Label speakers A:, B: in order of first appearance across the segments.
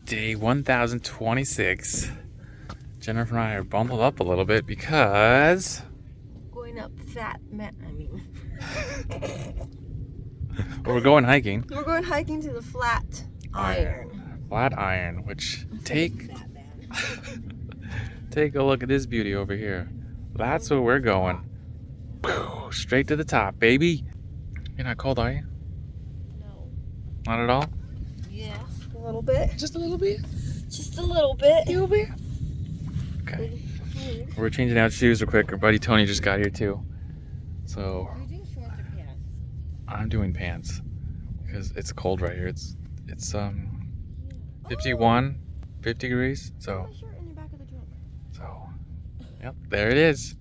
A: Day 1026. Jennifer and I are bundled up a little bit because
B: Going up Fat Man.
A: we're going hiking.
B: We're going hiking to the Flat Iron.
A: Flat Iron, which take a look at this beauty over here. That's where we're going. Straight to the top, baby. You're not cold, are you?
B: No.
A: Not at all?
B: Yes, a little bit.
A: Just a little bit.
B: Just a little bit.
A: A little bit. Okay. We're changing out shoes real quick. Our buddy Tony just got here too. So
B: Are you doing shorts or pants?
A: I'm doing pants because it's cold right here. It's 51, 50 degrees. So
B: My shirt in the back of the trunk.
A: yep, there it is.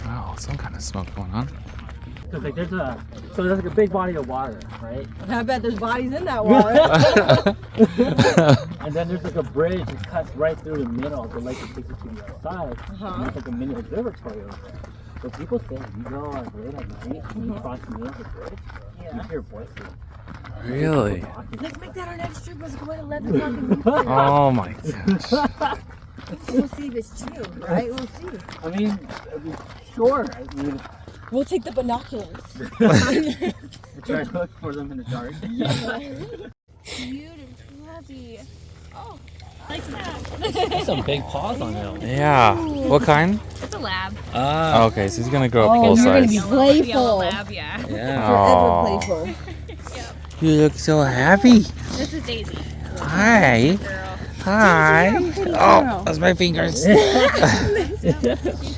A: Wow, some kind of smoke going on.
C: Cause like there's like a big body of water, right?
B: I bet there's bodies in that water.
C: And then there's like a bridge that cuts right through the middle of the lake that takes it to the other side. And there's like a mini observatory over there. So people say you go like late at night and you cross the middle of the bridge, you hear voices.
A: Really?
B: Let's make that our next trip. Let's go at 11 o'clock in the morning.
A: Oh my gosh.
B: We'll see if it's true, right? We'll see.
C: I mean, sure. I mean,
B: We'll take the binoculars.
C: we try to look for them in the dark.
D: Beautiful, fluffy. Oh, like that.
C: There's some big paws on them.
A: Yeah. What kind?
D: It's a lab.
A: Oh, okay, so he's gonna grow up full
B: you're gonna
A: size.
B: be
D: Yellow
B: playful.
D: lab, yeah.
C: Yeah.
A: Oh.
B: Forever playful.
A: You look so happy.
D: This is Daisy.
A: Hi.
D: Girl.
A: Hi. Oh, that's my fingers.
D: She's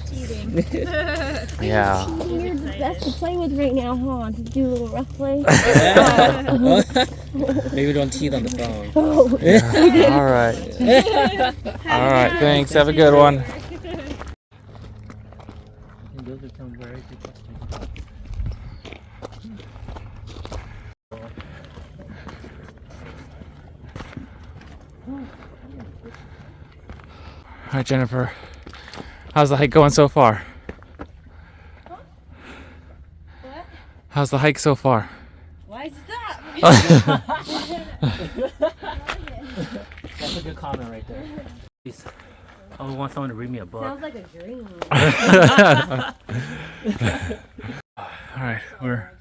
D: cheating.
A: Yeah.
E: You're the best to play with right now, huh? To do a little rough play.
C: Maybe don't teeth on the phone.
A: All right. All right. Thanks. Have a good one.
C: Those are some very good questions.
A: All right, Jennifer. How's the hike going so far?
E: What?
A: How's the hike so far?
E: Why stop?
C: That's a good comment right there. Please. I would want someone to read me a book.
E: Sounds like a dream.
A: All right, where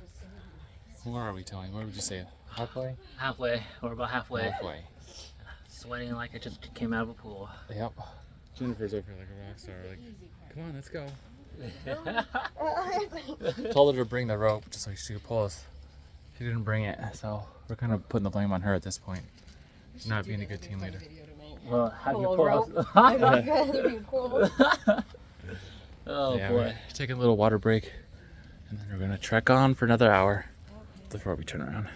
A: are we, Tony? Where would you say it? Halfway?
C: Halfway. We're about halfway.
A: Halfway.
C: Sweating like I just came out of a pool.
A: Yep. Jennifer's over here like a rock star. Like, come on, let's go. Told her to bring the rope just so she could pull us. She didn't bring it, so we're kind of putting the blame on her at this point. Not being a good team leader.
C: Well, have you
B: Pull a
C: pull
B: rope.
C: us?
B: I'd rather be cool.
C: Oh
A: Yeah,
C: boy.
A: we're taking a little water break, and then we're gonna trek on for another hour before we turn around.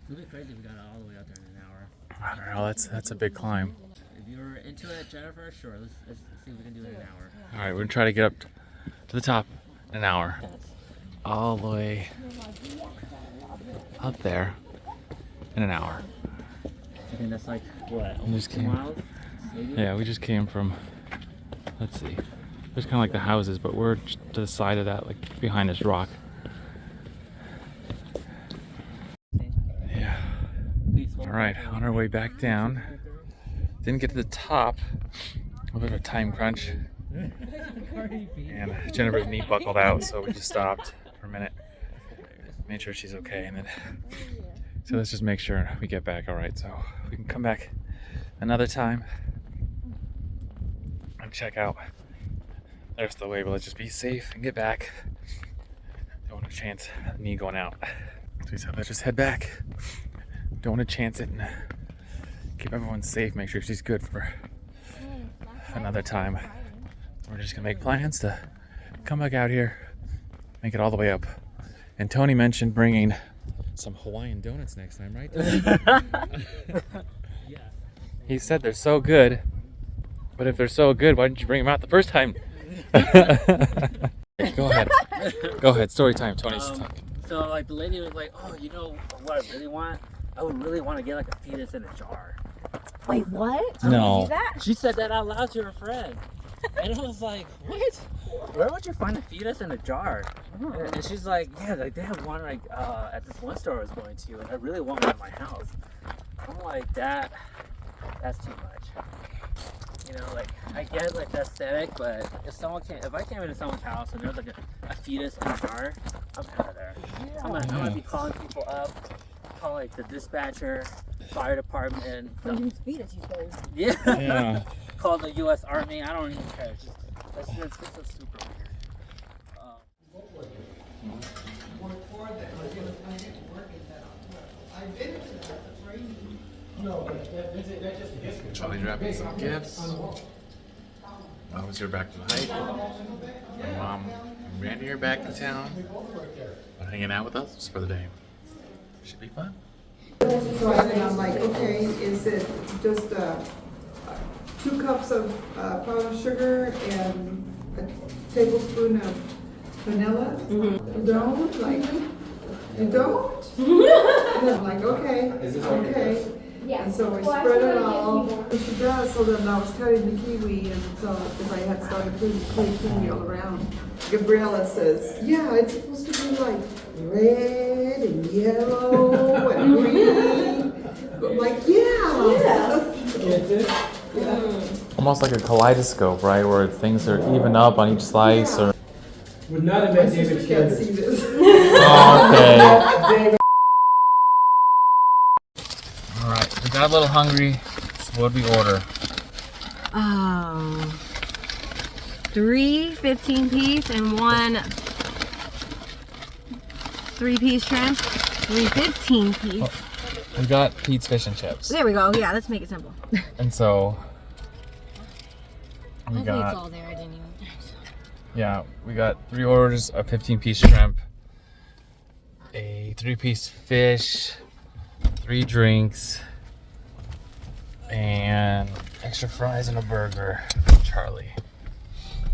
C: It'd be crazy if we got all the way out there in an hour.
A: I don't know. That's a big climb.
C: If you're into it, Jennifer, sure. Let's see if we can do it in an hour.
A: All right, we're gonna try to get up to the top in an hour. All the way up there in an hour.
C: I think that's like what?
A: just
C: Almost 2
A: came.
C: miles? Maybe?
A: Yeah, we just came from. Let's see. There's kind of like the houses, but we're just to the side of that, like behind this rock. Yeah. All right, on our way back down. Didn't get to the top. A little bit of a time crunch. And Jennifer's knee buckled out, so we just stopped for a minute. Made sure she's okay, and then. So let's just make sure we get back all right, so we can come back another time and check out the rest of the way. But let's just be safe and get back. Don't want to chance me going out. So we said let's just head back. Don't want to chance it and keep everyone safe. Make sure she's good for another time. We're just gonna make plans to come back out here, make it all the way up. And Tony mentioned bringing some Hawaiian donuts next time, right?
C: Yeah.
A: He said they're so good, but if they're so good, why didn't you bring them out the first time? Go ahead. Go ahead. Story time. Tony's talking.
C: So like the lady was like, oh, you know what I really want? I would really want to get like a fetus in a jar.
E: Wait, what?
A: No.
E: Do that?
C: She said that out loud to her friend. And I was like, what? Where would you find a fetus in a jar? And she's like, yeah, like they have one like at this one store I was going to, and I really want one at my house. I'm like, that's too much. You know, like I get like the aesthetic, but if I came into someone's house and there's like a fetus in a jar, I'm out of there. I'm gonna be calling people up, call like the dispatcher, fire department.
B: Somebody's fetus, you guys.
C: Yeah.
A: Yeah.
C: Call the U.S. Army. I don't even care. That's just super weird.
A: Charlie's wrapping some gifts. I was here back from the hike. My mom and Randy are back in town. They're hanging out with us for the day. Should be fun.
F: So and I'm like, okay, is it just 2 cups of powdered sugar and a tablespoon of vanilla? You don't? Like, you don't? And I'm like, okay, okay. And so I spread it all. And she does, so then I was cutting the kiwi, and so if I had started putting kiwi all around, Gabriella says, yeah, it's supposed to be like red and yellow and green. I'm like, yeah.
A: Almost like a kaleidoscope, right? Where things are even up on each slice. Or
G: Would not have
F: My
G: met David
F: sister can't see
G: Sanders.
F: this.
A: oh, okay.
G: David.
A: All right, we got a little hungry. So what did we order?
B: 3 15-piece and 1 3-piece shrimp. 3 15-piece.
A: We got Pete's Fish and Chips.
B: There we go. Yeah, let's make it simple.
A: And so we
B: Hopefully
A: got,
B: it's all there. I didn't even.
A: yeah, we got 3 orders of 15-piece shrimp, a 3-piece fish, 3 drinks, and extra fries and a burger for Charlie.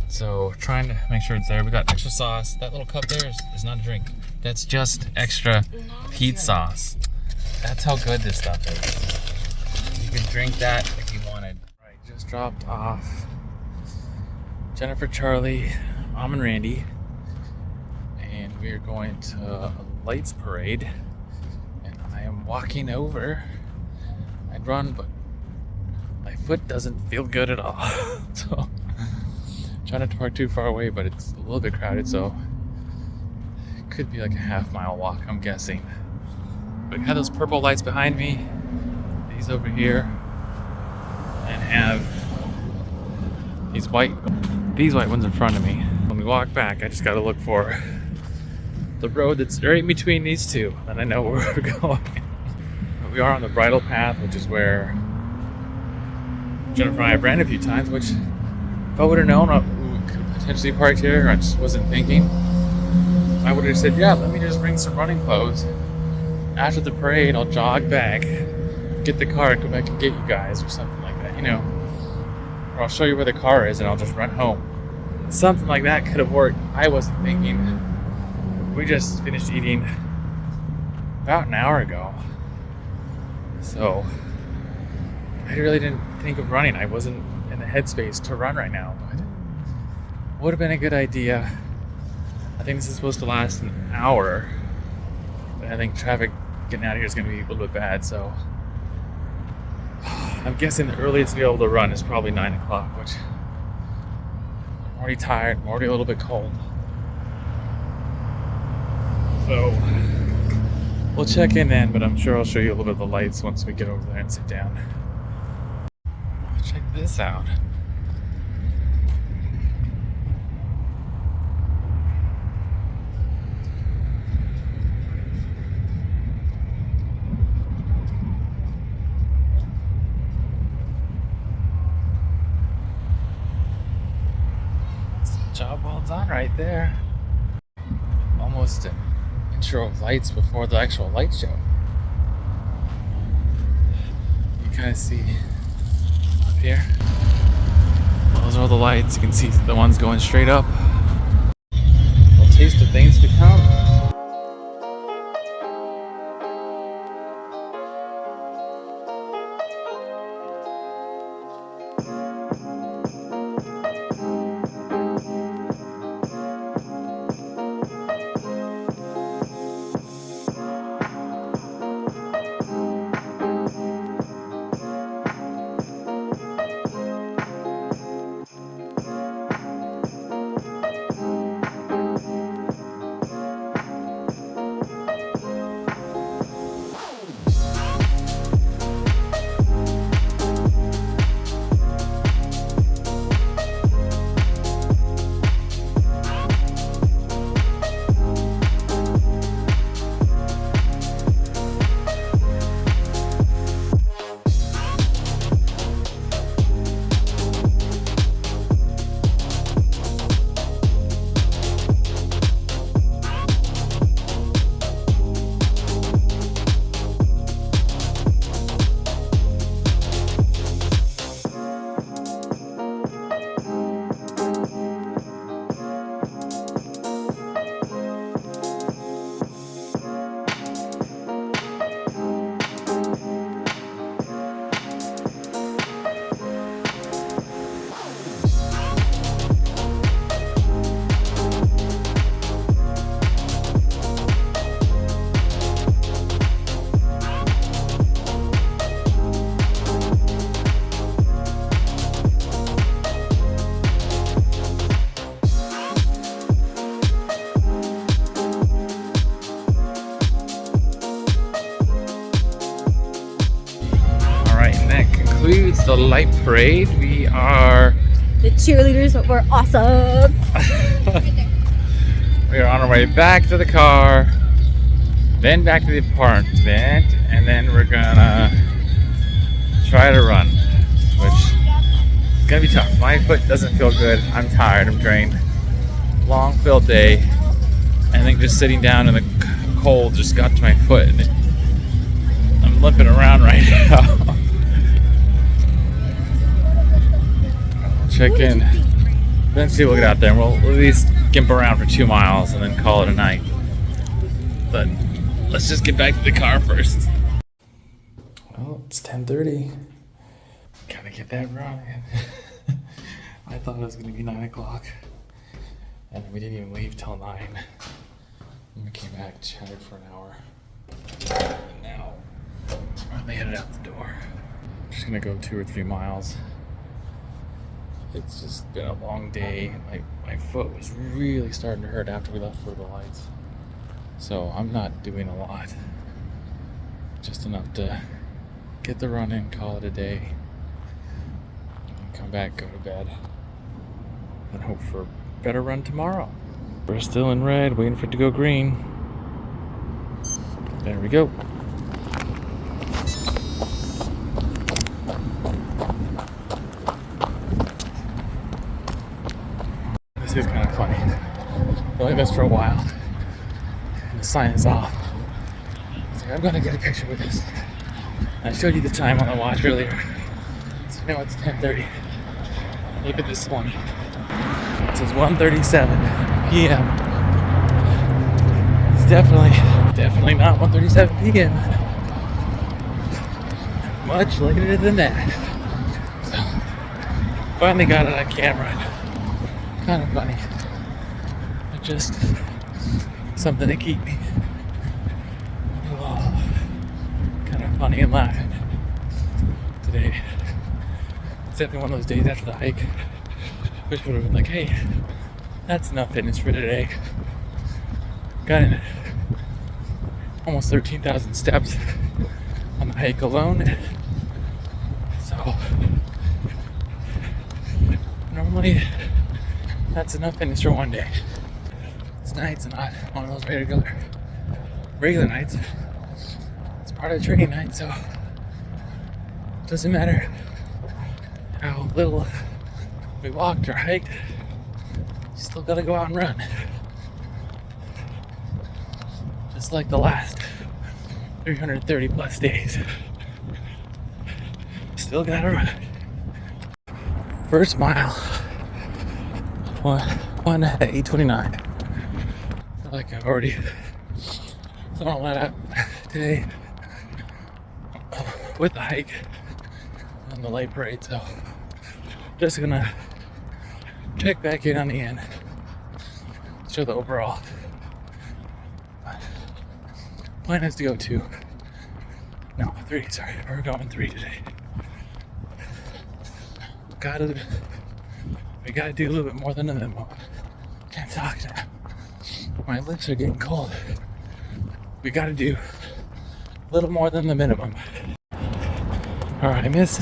A: So trying to make sure it's there. We got extra sauce. That little cup there is not a drink. That's just extra Pete sauce. That's how good this stuff is. You can drink that if you wanted. Right, just dropped off Jennifer, Charlie, Mom, and Randy, and we are going to a lights parade. And I am walking over. I'd run, but my foot doesn't feel good at all. So trying not to park too far away, but it's a little bit crowded, so it could be like a half-mile walk, I'm guessing. But I have those purple lights behind me, these over here, and have these white ones in front of me. When we walk back, I just gotta look for the road that's right in between these two, and I know where we're going. But we are on the bridle path, which is where Jennifer and I have ran a few times, which if I would have known we could potentially park here, I just wasn't thinking, I would have said, yeah, let me just bring some running clothes. After the parade, I'll jog back, get the car, go back and get you guys, or something like that, you know. Or I'll show you where the car is and I'll just run home. Something like that could have worked. I wasn't thinking. We just finished eating about an hour ago. So I really didn't think of running. I wasn't in the headspace to run right now, but would have been a good idea. I think this is supposed to last an hour, but I think traffic getting out of here is going to be a little bit bad, so I'm guessing the earliest to be able to run is probably 9 o'clock, which I'm already tired, I'm already a little bit cold. So we'll check in then, but I'm sure I'll show you a little bit of the lights once we get over there and sit down. Check this out. Job well done right there. Almost an intro of lights before the actual light show. You kind of see up here. Those are all the lights. You can see the ones going straight up. A taste of things to come. concludes the light parade. We are
E: The cheerleaders were awesome.
A: we are on our way back to the car, then back to the apartment, and then we're gonna try to run, which is gonna be tough. My foot doesn't feel good. I'm tired. I'm drained. Long filled day. I think just sitting down in the cold just got to my foot, and I'm limping around right now. Check in. Then see, we'll get out there and we'll at least gimp around for 2 miles and then call it a night. But let's just get back to the car first. Well, it's 10:30. Gotta get that run in. I thought it was gonna be 9 o'clock. And we didn't even leave till 9. And we came back, chatted for an hour. And now we're only headed out the door. Just gonna go 2 or 3 miles. It's just been a long day. My foot was really starting to hurt after we left for the lights. So I'm not doing a lot. Just enough to get the run in, call it a day. And come back, go to bed. And hope for a better run tomorrow. We're still in red, waiting for it to go green. There we go. This is kind of funny. I've only this for a while. And the sign is off. I was like, I'm gonna get a picture with this. I showed you the time on the watch earlier. So now it's 10:30. Look at this one. It says 1:37 p.m. It's definitely not 1:37 p.m. Much later than that. So, finally got it on camera. Kind of funny. But just something to keep me kind of funny and laughing today. It's definitely one of those days after the hike. Wish would have been like, hey, that's enough fitness for today. Got in almost 13,000 steps on the hike alone. So normally that's enough fitness for one day. Tonight's not one of those regular nights. It's part of the training night, so it doesn't matter how little we walked or hiked, you still gotta go out and run. Just like the last 330 plus days. Still gotta run. First mile. One at 8:29. I feel like I've already thrown all that out today with the hike and the light parade, so just gonna check back in on the end, show the overall. Plan is to go 2. No, 3, sorry. We're going 3 today. We gotta do a little bit more than the minimum. Can't talk now. My lips are getting cold. We gotta do a little more than the minimum. Alright, I missed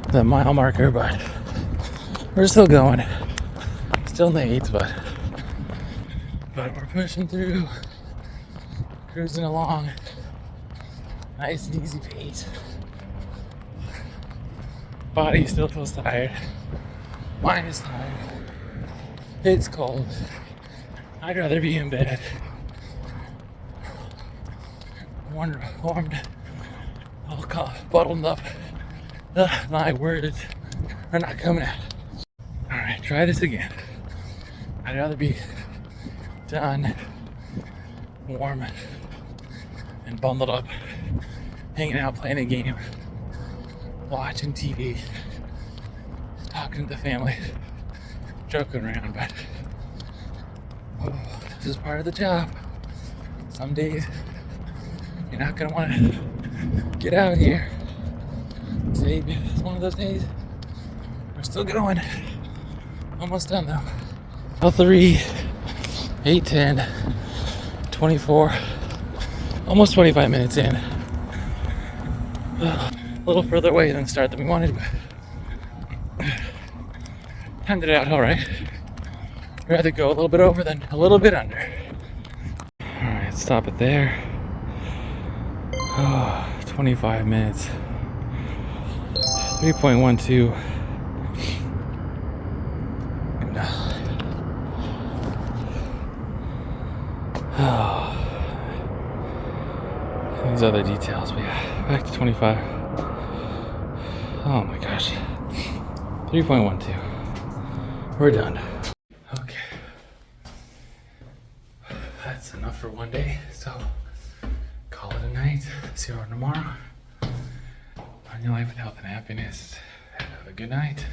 A: the mile marker, but we're still going. Still in the 8s, but we're pushing through, cruising along. Nice and easy pace. Body still feels tired. Mine is tired. It's cold. I'd rather be in bed. Warmed, all bottled up. My words are not coming out. Alright, try this again. I'd rather be done, warm, and bundled up, hanging out, playing a game, watching TV, talking to the family, joking around, but this is part of the job. Some days you're not gonna want to get out here. Today is one of those days. We're still going. Almost done though. L3, 8:10, 24, almost 25 minutes in. little further away than the start that we wanted, but timed it out all right. I'd rather go a little bit over than a little bit under. All right, stop it there. Oh, 25 minutes. 3.12. Oh. These other details, but yeah, back to 25. Oh my gosh. 3.12. We're done. Okay. That's enough for one day, so call it a night. See you tomorrow. On your life with health and happiness. Have a good night.